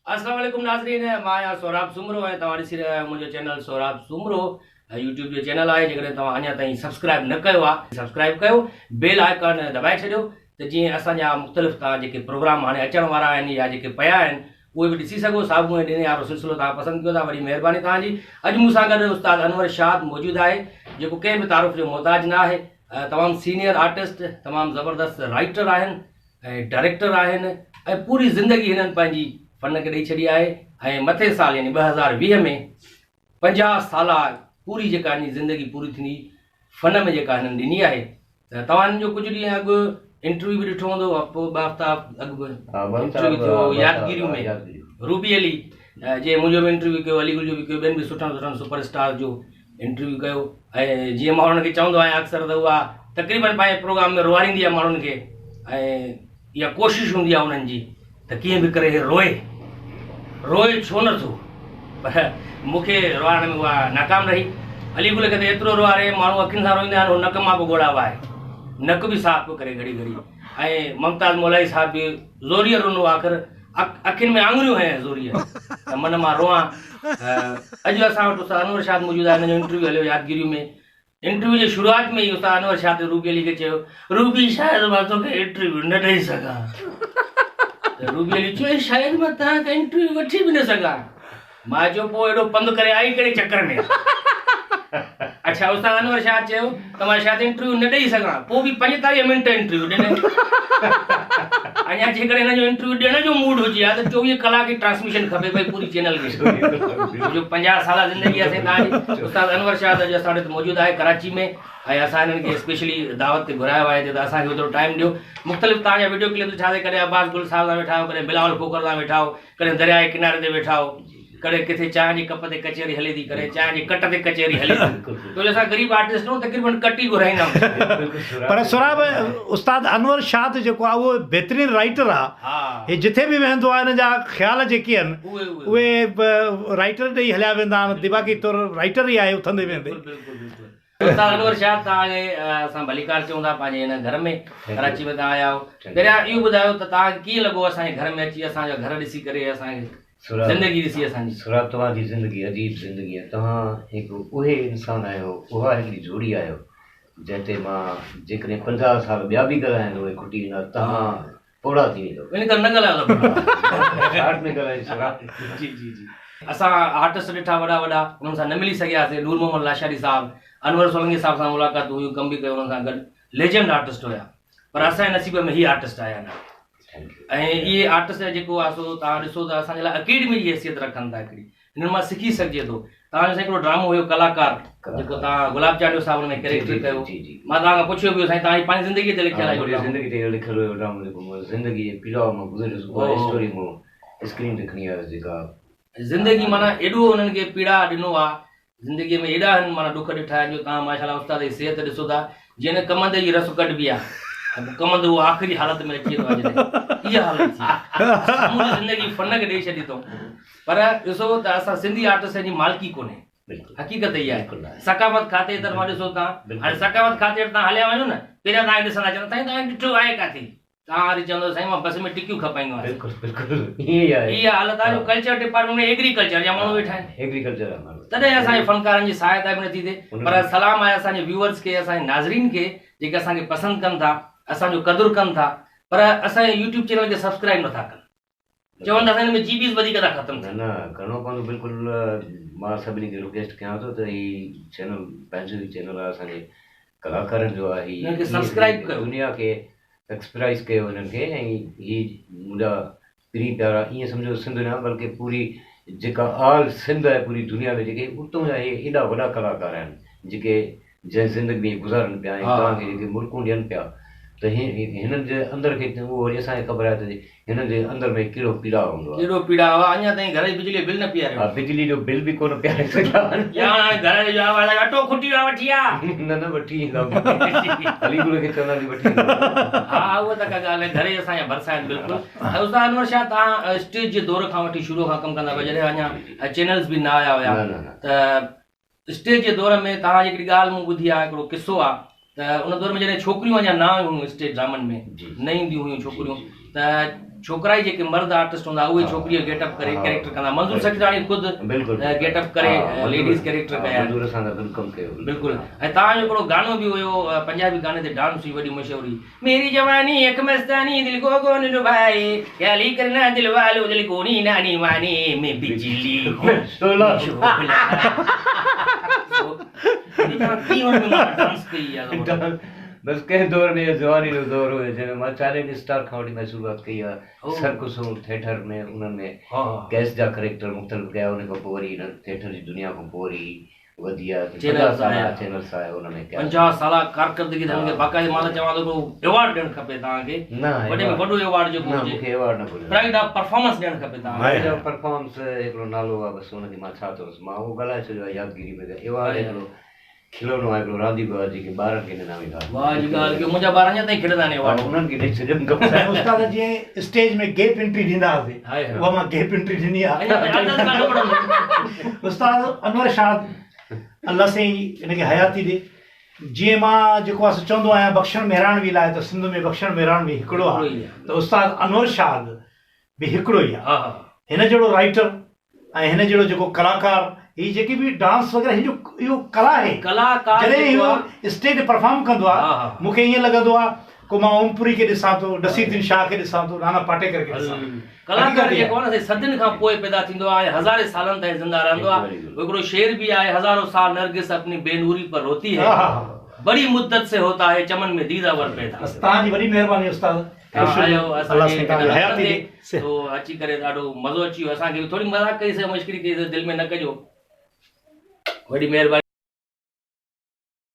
अस्सलाम वालेकुम नाज़रीन, मां आहियां सोहराब सुमरो ऐं तव्हां ॾिसी रहिया आहियो मुंहिंजो चैनल सोहराब सुमरो यूट्यूब जो चैनल आहे। जेकॾहिं तव्हां अञा ताईं सब्सक्राइब न कयो आहे, सब्सक्राइब कयो, बेल आइकन दॿाए छॾियो त जीअं असांजा मुख़्तलिफ़ तव्हां जेके प्रोग्राम हाणे अचण वारा आहिनि या जेके पिया आहिनि उहे बि ॾिसी सघो। साबुण ॾिने वारो सिलसिलो तव्हां पसंदि कयो था, वॾी महिरबानी तव्हांजी। अॼु मूंसां गॾु उस्ताद अनवर शाद मौजूदु आहे, जेको कंहिं बि तारुफ़ जो मोहताज न आहे। तमामु सीनियर आर्टिस्ट, तमामु ज़बरदस्त राइटर आहिनि ऐं डायरेक्टर आहिनि ऐं पूरी ज़िंदगी हिननि पंहिंजी फ़न खे ॾेई छॾी आहे। ऐं मथे साल यानी 2020 में 50 साल पूरी जेका हिन ज़िंदगी पूरी थींदी फ़न में जेका हिननि ॾिनी आहे। त तव्हां जो कुझु ॾींहं अॻु इंटरव्यू बि ॾिठो हूंदो, हफ़्तो ॿ हफ़्ता अॻु इंटरव्यू थियो यादगिरियूं में रूबी अली, जे मुंहिंजो बि इंटरव्यू कयो, अलीगुल जो बि कयो, ॿियनि बि सुठनि सुठनि सुपरस्टार जो इंटरव्यू कयो। ऐं जीअं मां हुननि खे चवंदो आहियां अक्सर त उहा तक़रीबन पंहिंजे प्रोग्राम में रोआरींदी आहे माण्हुनि खे, ऐं इहा कोशिशि हूंदी आहे उन्हनि जी त कीअं बि करे रोए छो नथो, पर मूंखे रोआरण में उहा नाकाम रही। अलीगुल खे त एतिरो रोआरे, माण्हू अखियुनि सां रोईंदा आहिनि, उहो नक मां बि ॻोड़ा वाहे, नक बि साफ़ पियो करे घड़ी घड़ी। ऐं मुमताज़ मौलाई साहिब बि ज़ोरीअ रुनो, आख़िर अखियुनि में आङुरियूं हंय ज़ोरीअ, त मन मां रोआं। अॼु असां वटि उस्ताद अनवर शाद मौजूदु आहे। हिन जो इंटरव्यू हलियो यादगिरियूं में। इंटरव्यू जे शुरूआत में ई उस्ताद अनवर शाद रूबी अली खे चयो, रूबी शायदि मां तोखे इंटरव्यू न ॾेई सघां। त रूबी अली चयो, शायदि मां तव्हांखे इंटरव्यू वठी बि न सघां। मां चयो, पोइ एॾो पंधु करे आई कहिड़े चकर में? अच्छा, उस्ताद अनवर शाह चयो त मां शायदि इंटरव्यू न ॾेई सघां, पोइ बि 45 मिंट इंटरव्यू ॾिनई। अञा जेकॾहिं हिन जो इंटरव्यू ॾियण जो मूड हुजे हा त 24 कलाक जी ट्रांसमिशन खपे पई पूरी चैनल खे। जो 50 साल ज़िंदगी आहे तव्हांजी। उस्ताद अनवर शाह अॼु असां वटि मौजूदु आहे कराची में, ऐं असां हिननि खे स्पेशली दावत ते घुरायो आहे त असांखे ओतिरो टाइम ॾियो। मुख़्तलिफ़ तव्हांजा वीडियो क्लिप ठाहे, कॾहिं अब्बास गुल साहिब सां वेठा आहियो, कॾहिं बिलावल खोखर सां वेठा हो, कॾहिं दरिया जे किनारे ते वेठा हो, कॾहिं किथे चांहि जे कप ते कचहरी हले थी, कॾहिं चांहि जे कट ते कचहरी हले थी। तो असां ग़रीब आर्टिस्ट आहियूं, तक़रीबन कट ई घुराईंदा आहियूं। पर सुराब उस्ताद अनवर शाद जेको आहे उहो बहितरीन राइटर आहे। जिथे बि वेंदो आहे हिन जा ख़्याल जेके आहिनि उहे राइटर ॾेई हलिया वेंदा आहिनि। दिमाग़ी तौर राइटर ई आहे उथंदे वेंदे। उस्ताद अनवर शाह, तव्हांखे असां भलीकार चऊं था पंहिंजे हिन घर में, कराची में तव्हां आया आहियो। पहिरियां इहो ॿुधायो त तव्हांखे कीअं लॻो असांजे घर में अची, असांजा घर ॾिसी करे, असांखे ज़िंदगी ॾिसी असांजी? सुराब, तव्हांजी ज़िंदगी अजीब ज़िंदगी आहे। तव्हां हिकु उहे इंसानु आहियो, उहा हिकिड़ी जोड़ी आहियो जंहिं ते मां जेकॾहिं 50 साल ॿिया बि ॻाल्हाइनि उहे खुटी वेंदा, तव्हां पोड़ा थी वेंदो। इन करे न ॻाल्हायो में ॻाल्हायो सुराब। जी जी जी। असां आर्टिस्ट ॾिठा वॾा वॾा, उन्हनि सां न मिली सघियासीं। नूर मोहम्मद लाशारी साहब, अनवर सोलंकी साहब सां मुलाक़ात हुई, कम बि कयो उन्हनि सां गॾु, लेजेंड आर्टिस्ट हुया। पर असांजे नसीब में ही आर्टिस्ट आया न। ऐं इहे आर्टिस्ट जेको आहे सो तव्हां ॾिसो त असांजे लाइ अकेडमी जी हैसियत रखनि था हिकिड़ी, हिननि मां सिखी सघिजे थो। तव्हांजो हिकिड़ो ड्रामो हुयो कलाकार, जेको तव्हां गुलाब चांडियो साहब में कैरेक्टर कयो। मां तव्हांखां पुछियो बि साईं, तव्हांजी पंहिंजी ज़िंदगी ते लिखियलु आहे? ज़िंदगी ते लिखियलु हुयो ड्रामो, जेको ज़िंदगी जे पिलाउ मां गुज़रियुसि, उहा स्टोरी मूं स्क्रीन ते खणी आयुसि। जेका ज़िंदगी माना एॾो हुननि खे पीड़ा ॾिनो आहे, ज़िंदगीअ में एॾा हिन माना ॾुख ॾिठा आहिनि जो तव्हां माशाल्लाह उस्ताद जी सिहत ॾिसो था, जीअं कमंद जी रस कढबी आहे, कमंद उहो आख़िरी हालत में अची वेंदो आहे। इहा हालत थी ज़िंदगी फ़न खे ॾेई छॾी अथऊं। पर ॾिसो त असां सिंधी आर्टिस्ट जी मालिकी कोन्हे, हक़ीक़त इहा आहे। सकाफ़त खाते तरफ़ां ॾिसो तव्हां, हाणे सकाफ़त खाते तव्हां हलिया वञो न, पहिरियां तव्हांखे ॾिसंदा चवंदा साईं तव्हांखे ॾिठो आहे किथे, तव्हां वरी चवंदो साईं मां बस में टिकियूं खपाईंदो आहियां। इहा हालत आहे जो कल्चर डिपार्टमेंट में एग्रीकल्चर जा माण्हू वेठा आहिनि, एग्रीकल्चर तॾहिं असांजे फनकारनि जी सहायता बि नथी थिए। पर सलाम आहे असांजे व्यूअर्स खे, असांजे नाज़रीन खे, जेके असांखे पसंदि कनि था, असांजो क़दुरु कनि था, पर असांजे यूट्यूब चैनल खे सब्सक्राइब नथा कनि, चवनि था हिन में जीबीज़ वधीक था ख़तमु थियनि। न करिणो पवंदो बिल्कुलु। मां सभिनी खे रिक्वेस्ट कयां थो त हीउ चैनल पंहिंजो ई चैनल आहे, असांजे कलाकारनि जो आहे, हिनखे सब्सक्राइब कयो, दुनिया खे एक्सप्राइज़ कयो हिननि खे। ऐं हीअ मुंहिंजा प्री प्यारा, ईअं सम्झो सिंध न बल्कि पूरी जेका ऑल सिंध आहे, पूरी दुनिया में जेके उतां जा हेॾा वॾा कलाकार आहिनि जेके जंहिं ज़िंदगी में गुज़ारनि पिया, ऐं तव्हांखे जेके मुल्कूं ॾियनि पिया, त हिननि जे अंदरि खे उहो वरी असांखे ख़बर आहे त हिननि जे अंदरि में कहिड़ो पीड़ा हूंदो आहे। कहिड़ो पीड़ा आहे। अञा ताईं घर जी बिजली जो बिल न पियारियो। बिजली जो बिल बि कोन पियारे सघिया। घर जो अटो खुटी वठी आ, न वठी ईंदा, अलीगुल खे चवंदा वठी ईंदा। हा, उहा त का ॻाल्हि आहे, घर जे असांजा भरिसां आहिनि बिल्कुलु। उस्ताद अनवर शाह, तव्हां स्टेज जे दौर खां वठी शुरू खां कमु कंदा हुआ, जॾहिं अञा चैनल्स बि न आया हुया, त स्टेज जे दौर में तव्हांजी हिकिड़ी ॻाल्हि मूं ॿुधी आहे, हिकिड़ो किसो आहे त उन दौर में जॾहिं छोकिरियूं अञा न हुयूं स्टेज ड्रामनि में, न ईंदियूं हुयूं छोकिरियूं, त छोकिरा ई जेके मर्द आर्टिस्ट हूंदा उहे छोकिरीअ गेटअप करे कैरेक्टर कंदा मंज़ूर सचदाणी ख़ुदि गेटअप करे लेडीज़ कैरेक्टर कया मंज़ूर सां त बिल्कुलु कयो बिल्कुलु ऐं तव्हांजो हिकिड़ो गानो बि हुयो पंजाबी गाने ते डांस हुई वॾी मशहूर हुई मेरी जवानी एक मस्तानी दिल को कौन निभाए ख्याली करना दिल वालो दिल को नी नानी वानी मैं बिजली डांस कई आहे बस कंहिं दौर में जवानी जो दौर हुयो जंहिंमें मां 40 स्टार खां वठी मां शुरूआत कई आहे सर्कसूं थिएटर में उन्हनि में गैस जा करेक्टर मुख़्तलिफ़ कया उन खां पोइ वरी हिन थिएटर जी दुनिया खां पोइ वरी वधी आहे चैनल्स आया उन्हनि 50 साल कारकर्दगी तव्हांखे बाक़ाइदे मां त चवां थो को अवार्ड ॾियणु खपे तव्हांखे वॾे में वॾो अवार्ड जेको हुजे मूंखे अवार्ड न घुरियो प्राइड ऑफ परफॉर्मेंस ॾियणु खपे तव्हांखे परफॉर्मेंस हिकिड़ो नालो आहे बसि हुनखे मां छा चयोसि मां उहो ॻाल्हाए छॾियो आहे यादगिरी में अवार्ड हिकिड़ो खिलौनो आहे हिकिड़ो रांदीको आहे जेके ॿारनि खे ॾिना वेंदा वाह जी ॻाल्हि की मुंहिंजा ॿार अञा ताईं खेॾंदा आहिनि अवार्ड उन्हनि खे ॾेई छॾियनि खपे उस्ताद जीअं स्टेज में गेप एंट्री ॾींदा हुआसीं उहा मां गेप एंट्री ॾिनी आहे उस्ताद अनवर शाह अल्लाह साईं हिनखे हयाती ॾे जीअं मां जेको आहे चवंदो आहियां बख़्शण महिराणवी लाइ त सिंध में बख़्शण महिराणवी हिकिड़ो आहे त उस्ताद अनवर शाह बि हिकिड़ो ई आहे हिन जहिड़ो राइटर ऐं हिन जहिड़ो जेको कलाकार ही जेकी बि डांस वग़ैरह इहो कला आहे कलाकार जॾहिं इहो स्टेज परफॉर्म कंदो आहे मूंखे ईअं लॻंदो आहे को मां ओमपुरी खे ॾिसां थो नसीरुद्दीन शाह खे ॾिसां थो नाना पाटेकर खे ॾिसां कलाकार जेको आहे न सदियुनि खां पोइ पैदा थींदो आहे हज़ारे सालनि ताईं ज़िंदा रहंदो आहे हिकिड़ो शेर बि आहे हज़ारों साल नरगिस अपनी बेनूरी पर रोती है बड़ी मुद्दत से होता है चमन में दीदावर पैदा तव्हांजी वॾी महिरबानी उस्ताद तो अची करे ॾाढो मज़ो अची वियो असांखे थोरी मज़ाक कई से मश्करी कई दिलि में न कजो वॾी महिरबानी